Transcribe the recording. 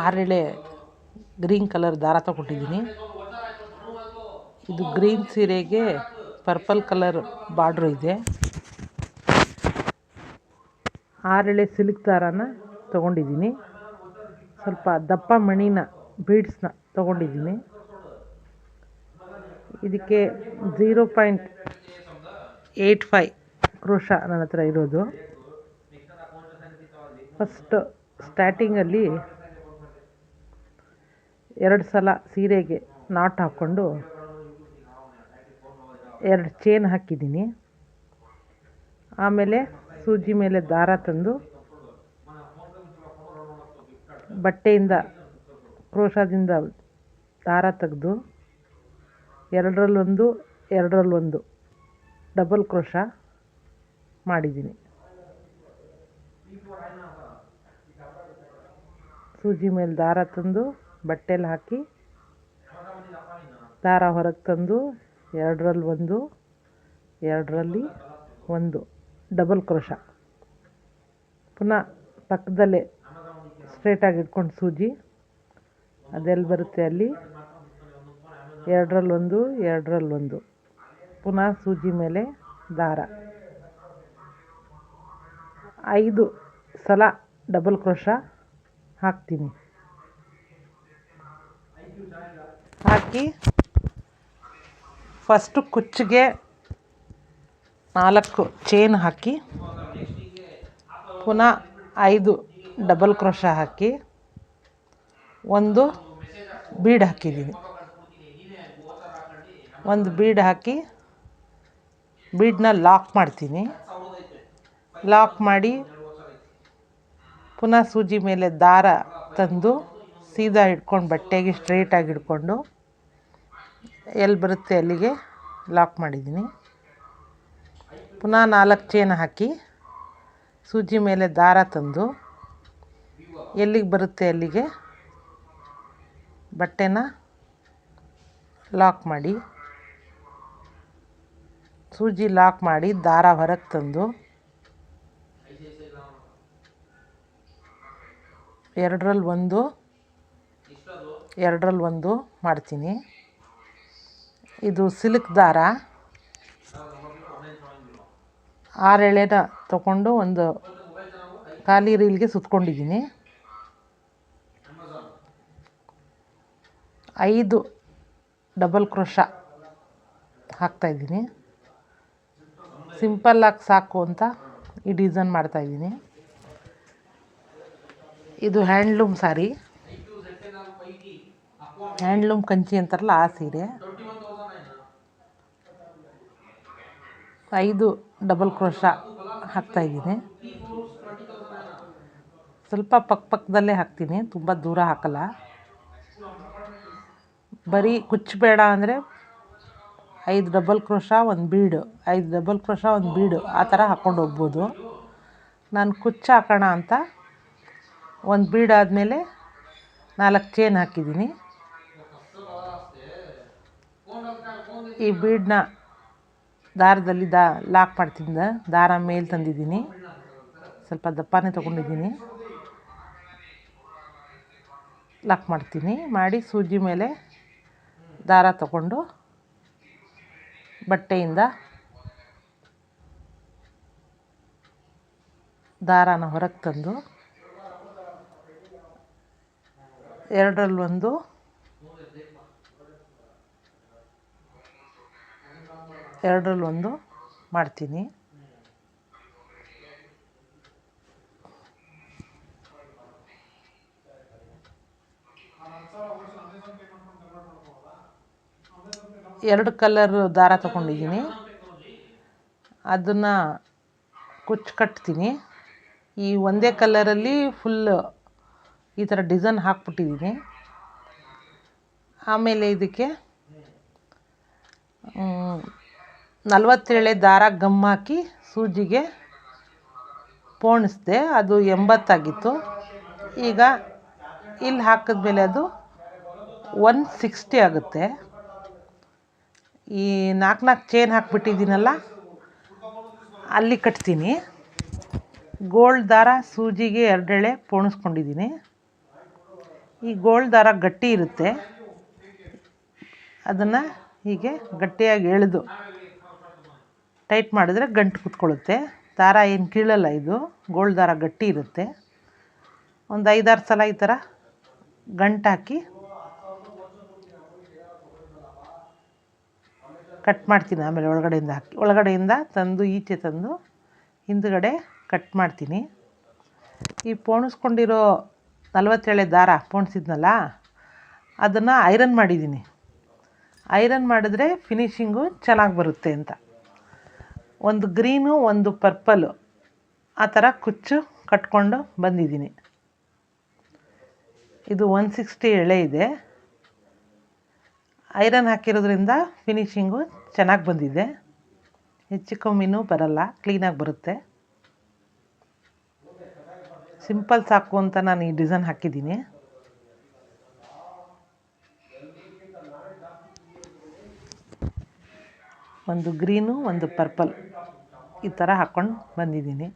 ಆರೆಳೆ green colour ದಾರ ತಗೊಟ್ಟಿದ್ದೀನಿ. ಇದು green ಸೀರೆಗೆ ಪರ್ಪಲ್ ಕಲರ್ ಬಾರ್ಡ್ರ್ ಇದೆ. ಆರೆಳೆ ಸಿಲ್ಕ್ ದಾರನ ತೊಗೊಂಡಿದ್ದೀನಿ. ಸ್ವಲ್ಪ ದಪ್ಪ ಮಣಿನ ಬೀಡ್ಸ್ನ ತೊಗೊಂಡಿದ್ದೀನಿ. ಇದಕ್ಕೆ 0.85 ಕ್ರೋಶ ನನ್ನ ಹತ್ರ ಇರೋದು. ಫಸ್ಟ್ ಸ್ಟಾರ್ಟಿಂಗಲ್ಲಿ 2 ಸಲ ಸೀರೆಗೆ ನಾಟ್ ಹಾಕ್ಕೊಂಡು 2 ಚೈನ್ ಹಾಕಿದ್ದೀನಿ. ಆಮೇಲೆ ಸೂಜಿ ಮೇಲೆ ದಾರ ತಂದು ಬಟ್ಟೆಯಿಂದ ಕ್ರೋಶದಿಂದ ದಾರ ತೆಗೆದು 2ರಲ್ಲೊಂದು 2ರಲ್ಲೊಂದು ಡಬಲ್ ಕ್ರೋಶ ಮಾಡಿದ್ದೀನಿ. ಸೂಜಿ ಮೇಲೆ ದಾರ ತಂದು ಬಟ್ಟೆಲಿ ಹಾಕಿ ದಾರ ಹೊರಗೆ ತಂದು 2ರಲ್ಲೊಂದು 2ರಲ್ಲಿ ಒಂದು ಡಬಲ್ ಕ್ರೋಶ. ಪುನಃ ಪಕ್ಕದಲ್ಲೇ ಸ್ಟ್ರೇಟಾಗಿ ಇಟ್ಕೊಂಡು ಸೂಜಿ ಅದೆಲ್ಲಿ ಬರುತ್ತೆ ಅಲ್ಲಿ 2ರಲ್ಲೊಂದು 2ರಲ್ಲೊಂದು ಪುನಃ ಸೂಜಿ ಮೇಲೆ ದಾರ 5 ಸಲ ಡಬಲ್ ಕ್ರೋಶ ಹಾಕ್ತೀನಿ. ಹಾಕಿ ಫಸ್ಟು ಕುಚ್ಚಿಗೆ 4 ಚೈನ್ ಹಾಕಿ ಪುನಃ 5 ಡಬಲ್ ಕ್ರೋಶ ಹಾಕಿ ಒಂದು ಬೀಡ್ ಹಾಕಿದ್ದೀನಿ. ಒಂದು ಬೀಡ್ ಹಾಕಿ ಬೀಡನ್ನ ಲಾಕ್ ಮಾಡ್ತೀನಿ. ಲಾಕ್ ಮಾಡಿ ಪುನಃ ಸೂಜಿ ಮೇಲೆ ದಾರ ತಂದು ಸೀದಾ ಹಿಡ್ಕೊಂಡು ಬಟ್ಟೆಗೆ ಸ್ಟ್ರೇಟಾಗಿ ಹಿಡ್ಕೊಂಡು ಎಲ್ಲಿ ಬರುತ್ತೆ ಅಲ್ಲಿಗೆ ಲಾಕ್ ಮಾಡಿದ್ದೀನಿ. ಪುನಃ 4 ಚೈನ್ ಹಾಕಿ ಸೂಜಿ ಮೇಲೆ ದಾರ ತಂದು ಎಲ್ಲಿಗೆ ಬರುತ್ತೆ ಅಲ್ಲಿಗೆ ಬಟ್ಟೆನ ಲಾಕ್ ಮಾಡಿ ಸೂಜಿ ಲಾಕ್ ಮಾಡಿ ದಾರ ಹೊರಗೆ ತಂದು 2ರಲ್ಲೊಂದು 2ರಲ್ಲೊಂದು ಮಾಡ್ತೀನಿ. ಇದು ಸಿಲ್ಕ್ ದಾರ 6 ಎಳೆನ ತಗೊಂಡು ಒಂದು ಖಾಲಿ ರೀಲ್ಗೆ ಸುತ್ಕೊಂಡಿದ್ದೀನಿ. 5 ಡಬಲ್ ಕ್ರೋಶ ಹಾಕ್ತಾಯಿದ್ದೀನಿ. ಸಿಂಪಲ್ಲಾಗಿ ಸಾಕು ಅಂತ ಈ ಡಿಸೈನ್ ಮಾಡ್ತಾಯಿದ್ದೀನಿ. ಇದು ಹ್ಯಾಂಡ್ಲೂಮ್ ಸಾರಿ, ಹ್ಯಾಂಡ್ಲೂಮ್ ಕಂಚಿ ಅಂತಾರಲ್ಲ ಆ ಸೀರೆ. 5 ಡಬಲ್ ಕ್ರೋಶ ಹಾಕ್ತಾಯಿದ್ದೀನಿ. ಸ್ವಲ್ಪ ಪಕ್ಕದಲ್ಲೇ ಹಾಕ್ತೀನಿ, ತುಂಬ ದೂರ ಹಾಕಲ್ಲ. ಬರೀ ಕುಚ್ಚಬೇಡ ಅಂದರೆ 5 ಡಬಲ್ ಕ್ರೋಶ ಒಂದು ಬೀಡು 5 ಡಬಲ್ ಕ್ರೋಶ ಒಂದು ಬೀಡು ಆ ಥರ ಹಾಕ್ಕೊಂಡು ಹೋಗ್ಬೋದು. ನಾನು ಕುಚ್ಚು ಹಾಕೋಣ ಅಂತ ಒಂದು ಬೀಡ್ ಆದಮೇಲೆ 4 ಚೈನ್ ಹಾಕಿದ್ದೀನಿ. ಈ ಬೀಡನ್ನ ದಾರದಲ್ಲಿ ಲಾಕ್ ಮಾಡ್ತಿದ್ದ ದಾರ ಮೇಲೆ ತಂದಿದ್ದೀನಿ. ಸ್ವಲ್ಪ ದಪ್ಪನೇ ತೊಗೊಂಡಿದ್ದೀನಿ. ಲಾಕ್ ಮಾಡ್ತೀನಿ. ಮಾಡಿ ಸೂಜಿ ಮೇಲೆ ದಾರ ತಗೊಂಡು ಬಟ್ಟೆಯಿಂದ ದಾರಾನ ಹೊರಗೆ ತಂದು 2ರಲ್ಲೊಂದು 2ರಲ್ಲೊಂದು ಮಾಡ್ತೀನಿ. ಎರಡು ಕಲರ್ ದಾರ ತೊಗೊಂಡಿದ್ದೀನಿ. ಅದನ್ನು ಕುಚ್ಚು ಕಟ್ತೀನಿ. ಈ ಒಂದೇ ಕಲರಲ್ಲಿ ಫುಲ್ ಈ ಥರ ಡಿಸೈನ್ ಹಾಕ್ಬಿಟ್ಟಿದ್ದೀನಿ. ಆಮೇಲೆ ಇದಕ್ಕೆ 47 ದಾರ ಗಮ್ ಹಾಕಿ ಸೂಜಿಗೆ ಪೋಣಿಸ್ದೆ. ಅದು 80 ಆಗಿತ್ತು. ಈಗ ಇಲ್ಲಿ ಹಾಕಿದ್ಮೇಲೆ ಅದು 160 ಆಗುತ್ತೆ. ಈ 4 ಚೈನ್ ಹಾಕ್ಬಿಟ್ಟಿದ್ದೀನಲ್ಲ ಅಲ್ಲಿ ಕಟ್ತೀನಿ. ಗೋಲ್ಡ್ ದಾರ ಸೂಜಿಗೆ 2 ಎಳೆ ಪೋಣಿಸ್ಕೊಂಡಿದ್ದೀನಿ. ಈ ಗೋಲ್ಡ್ ದಾರ ಗಟ್ಟಿ ಇರುತ್ತೆ, ಅದನ್ನು ಹೀಗೆ ಗಟ್ಟಿಯಾಗಿ ಎಳೆದು ಟೈಟ್ ಮಾಡಿದ್ರೆ ಗಂಟು ಕೂತ್ಕೊಳ್ಳುತ್ತೆ. ದಾರ ಏನು ಕೀಳಲ್ಲ, ಇದು ಗೋಲ್ಡ್ ದಾರ ಗಟ್ಟಿ ಇರುತ್ತೆ. ಒಂದು 5-6 ಸಲ ಈ ಥರ ಗಂಟು ಹಾಕಿ ಕಟ್ ಮಾಡ್ತೀನಿ. ಆಮೇಲೆ ಒಳಗಡೆಯಿಂದ ತಂದು ಈಚೆ ತಂದು ಹಿಂದುಗಡೆ ಕಟ್ ಮಾಡ್ತೀನಿ. ಈ ಪೋಣಿಸ್ಕೊಂಡಿರೋ 40 ಎಳೆ ದಾರ ಪೋಣಿಸಿದ್ನಲ್ಲ, ಅದನ್ನು ಐರನ್ ಮಾಡಿದ್ದೀನಿ. ಐರನ್ ಮಾಡಿದ್ರೆ ಫಿನಿಶಿಂಗು ಚೆನ್ನಾಗಿ ಬರುತ್ತೆ ಅಂತ. ಒಂದು ಗ್ರೀನು, ಒಂದು ಪರ್ಪಲು ಆ ಥರ ಕುಚ್ಚು ಕಟ್ಕೊಂಡು ಬಂದಿದ್ದೀನಿ. ಇದು 160 ಎಳೆ ಇದೆ. ಐರನ್ ಹಾಕಿರೋದ್ರಿಂದ ಫಿನಿಶಿಂಗು ಚೆನ್ನಾಗಿ ಬಂದಿದೆ. ಹೆಚ್ಚು ಕಮ್ಮಿನೂ ಬರಲ್ಲ, ಕ್ಲೀನಾಗಿ ಬರುತ್ತೆ. ಸಿಂಪಲ್ ಸಾಕು ಅಂತ ನಾನು ಈ ಡಿಸೈನ್ ಹಾಕಿದ್ದೀನಿ. ಒಂದು ಗ್ರೀನು, ಒಂದು ಪರ್ಪಲ್ ಈ ಥರ ಹಾಕ್ಕೊಂಡು ಬಂದಿದ್ದೀನಿ.